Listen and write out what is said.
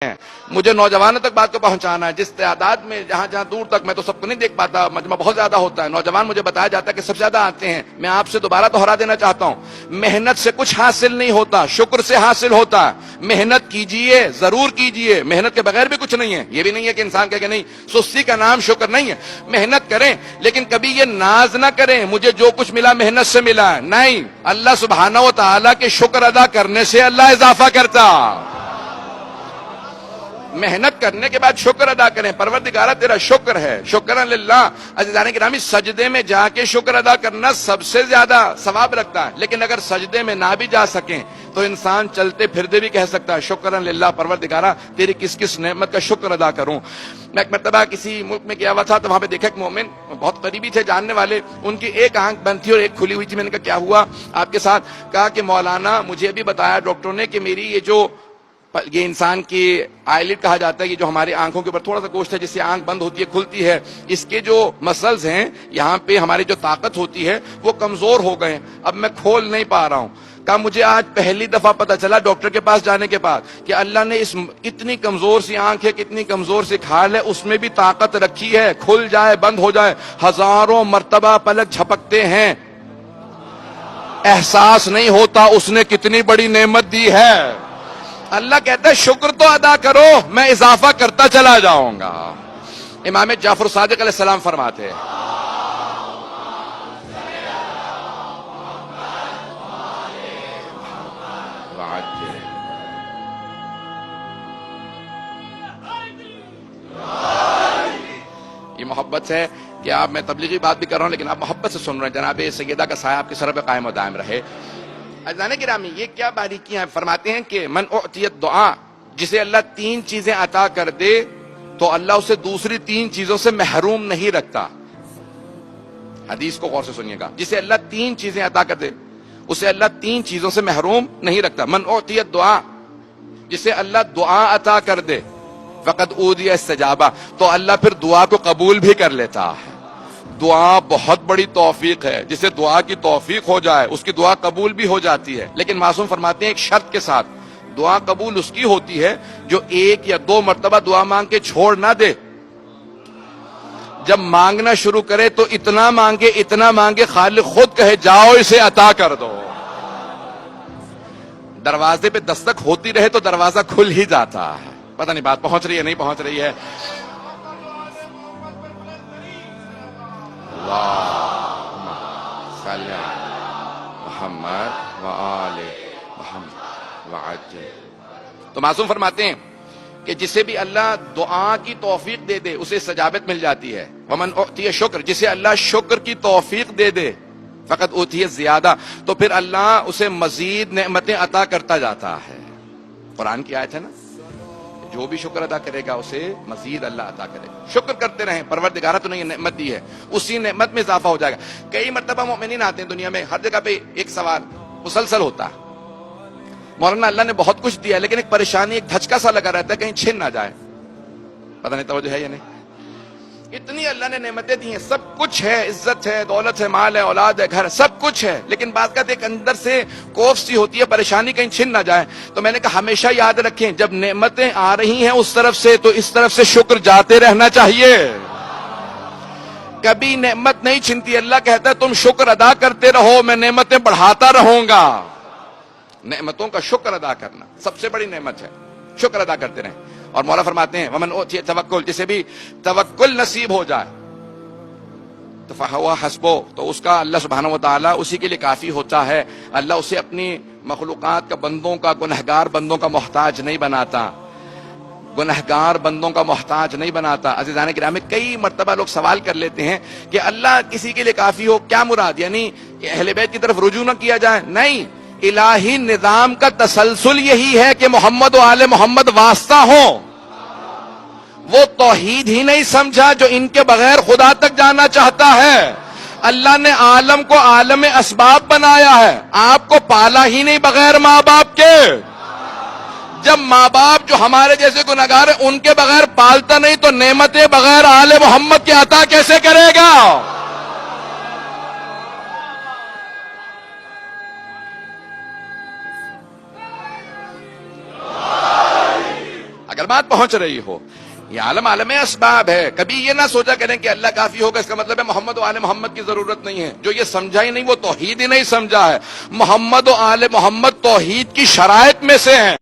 ہیں. مجھے نوجوانوں تک بات کو پہنچانا ہے. جس تعداد میں جہاں جہاں دور تک میں تو سب کو نہیں دیکھ پاتا, مجمع بہت زیادہ ہوتا ہے, نوجوان مجھے بتایا جاتا ہے کہ سب سے زیادہ آتے ہیں. میں آپ سے دوبارہ دوہرا دینا چاہتا ہوں, محنت سے کچھ حاصل نہیں ہوتا, شکر سے حاصل ہوتا ہے. محنت کیجئے, ضرور کیجئے, محنت کے بغیر بھی کچھ نہیں ہے. یہ بھی نہیں ہے کہ انسان کہے کہ نہیں سستی کا نام شکر نہیں ہے. محنت کریں لیکن کبھی یہ ناز نہ کریں مجھے جو کچھ ملا محنت سے ملا ہے. نہیں, اللہ سبحانہ و تعالیٰ کے شکر ادا کرنے سے اللہ اضافہ کرتا. محنت کرنے کے بعد شکر ادا کریں. پروردگارہ تیرا شکر ہے, شکرا للہ. عزیزان گرامی, سجدے میں جا کے شکر ادا کرنا سب سے زیادہ ثواب رکھتا ہے. لیکن اگر سجدے میں نہ بھی جا سکیں تو انسان چلتے پھرتے بھی کہہ سکتا ہے شکرا للہ, پروردگارہ تیری کس کس نعمت کا شکر ادا کروں. میں ایک مرتبہ کسی ملک میں گیا ہوا تھا تو وہاں پہ دیکھا ایک مومن, بہت قریبی تھے جاننے والے, ان کی ایک آنکھ بند تھی اور ایک کھلی ہوئی تھی. میں نے کہا کیا ہوا آپ کے ساتھ؟ کہا کہ مولانا مجھے ابھی بتایا ڈاکٹر نے کہ میری یہ انسان کی آئیلٹ کہا جاتا ہے, یہ جو ہماری آنکھوں کے اوپر تھوڑا سا گوشت ہے جس سے آنکھ بند ہوتی ہے کھلتی ہے, اس کے جو مسلز ہیں یہاں پہ ہماری جو طاقت ہوتی ہے وہ کمزور ہو گئے ہیں, اب میں کھول نہیں پا رہا ہوں. کہا مجھے آج پہلی دفعہ پتا چلا ڈاکٹر کے پاس جانے کے بعد کہ اللہ نے اس اتنی کمزور سی آنکھ ہے, کتنی کمزور سی کھال ہے, اس میں بھی طاقت رکھی ہے, کھل جائے بند ہو جائے ہزاروں مرتبہ پلک جھپکتے ہیں, احساس نہیں ہوتا اس نے کتنی بڑی نعمت دی ہے. اللہ کہتا ہے شکر تو ادا کرو, میں اضافہ کرتا چلا جاؤں گا. امام جعفر صادق علیہ السلام فرماتے ہیں یہ محبت ہے کہ آپ, میں تبلیغی بات بھی کر رہا ہوں لیکن آپ محبت سے سن رہے ہیں. جناب سیدہ کا سایہ آپ کے سر پہ قائم و دائم رہے. عزیزان گرامی, یہ کیا باریکیاں ہیں. فرماتے ہیں کہ من اعطیت دعا, جسے اللہ تین چیزیں عطا کر دے تو اللہ اسے دوسری تین چیزوں سے محروم نہیں رکھتا. حدیث کو غور سے سنیے گا, جسے اللہ تین چیزیں عطا کر دے اسے اللہ تین چیزوں سے محروم نہیں رکھتا. من اعطیت دعا, جسے اللہ دعا عطا کر دے, فقد اوذی استجابہ, تو اللہ پھر دعا کو قبول بھی کر لیتا ہے. دعا بہت بڑی توفیق ہے, جسے دعا کی توفیق ہو جائے اس کی دعا قبول بھی ہو جاتی ہے. لیکن معصوم فرماتے ہیں ایک شرط کے ساتھ, دعا قبول اس کی ہوتی ہے جو ایک یا دو مرتبہ دعا مانگ کے چھوڑ نہ دے. جب مانگنا شروع کرے تو اتنا مانگے خالق خود کہے جاؤ اسے عطا کر دو. دروازے پہ دستک ہوتی رہے تو دروازہ کھل ہی جاتا ہے. پتہ نہیں بات پہنچ رہی ہے نہیں پہنچ رہی ہے. اللہم صلی محمد وآل محمد وعجل. تو معصوم فرماتے ہیں کہ جسے بھی اللہ دعا کی توفیق دے دے اسے استجابت مل جاتی ہے. ومن اعطی شکر, جسے اللہ شکر کی توفیق دے دے, فقط اوتیہ زیادہ, تو پھر اللہ اسے مزید نعمتیں عطا کرتا جاتا ہے. قرآن کی آیت ہے نا, جو بھی شکر ادا کرے گا اسے مزید اللہ عطا کرے گا. شکر کرتے رہیں, پروردگارہ تو نے یہ نعمت دی ہے, اسی نعمت میں اضافہ ہو جائے گا. کئی مرتبہ مومنین آتے ہیں دنیا میں, ہر جگہ پہ ایک سوال مسلسل ہوتا ہے, مولانا اللہ نے بہت کچھ دیا لیکن ایک پریشانی, ایک دھچکا سا لگا رہتا ہے کہیں چھن نہ جائے. پتہ نہیں توجہ ہے یا نہیں. اتنی اللہ نے نعمتیں دی ہیں, سب کچھ ہے, عزت ہے, دولت ہے, مال ہے, اولاد ہے, گھر, سب کچھ ہے, لیکن بات کا ایک اندر سے کوف سی ہوتی ہے, پریشانی کہیں چھن نہ جائے. تو میں نے کہا ہمیشہ یاد رکھیں جب نعمتیں آ رہی ہیں اس طرف سے تو اس طرف سے شکر جاتے رہنا چاہیے. کبھی نعمت نہیں چھنتی, اللہ کہتا ہے تم شکر ادا کرتے رہو میں نعمتیں بڑھاتا رہوں گا. نعمتوں کا شکر ادا کرنا سب سے بڑی نعمت ہے, شکر ادا کرتے رہیں. اور مولا فرماتے ہیں ومن اوتی توکل, جسے بھی توکل نصیب ہو جائے تو فہو حسبو, تو اس کا اللہ سبحانہ و تعالیٰ اسی کے لیے کافی ہوتا ہے. اللہ اسے اپنی مخلوقات کا, بندوں کا, گنہگار بندوں کا محتاج نہیں بناتا, گنہگار بندوں کا محتاج نہیں بناتا. عزیزان گرامی, کئی مرتبہ لوگ سوال کر لیتے ہیں کہ اللہ کسی کے لیے کافی ہو, کیا مراد, یعنی اہل بیت کی طرف رجوع نہ کیا جائے. نہیں, الہی نظام کا تسلسل یہی ہے کہ محمد و آل محمد واسطہ ہوں. وہ توحید ہی نہیں سمجھا جو ان کے بغیر خدا تک جانا چاہتا ہے. اللہ نے عالم کو عالم اسباب بنایا ہے, آپ کو پالا ہی نہیں بغیر ماں باپ کے. جب ماں باپ جو ہمارے جیسے گنہگار ہیں ان کے بغیر پالتا نہیں تو نعمتیں بغیر آل محمد کے عطا کیسے کرے گا. معلومات پہنچ رہی ہو. یہ عالم اسباب ہے. کبھی یہ نہ سوچا کریں کہ اللہ کافی ہوگا، اس کا مطلب ہے محمد و آل محمد کی ضرورت نہیں ہے. جو یہ سمجھا ہی نہیں وہ توحید ہی نہیں سمجھا ہے. محمد و آل محمد توحید کی شرائط میں سے ہیں.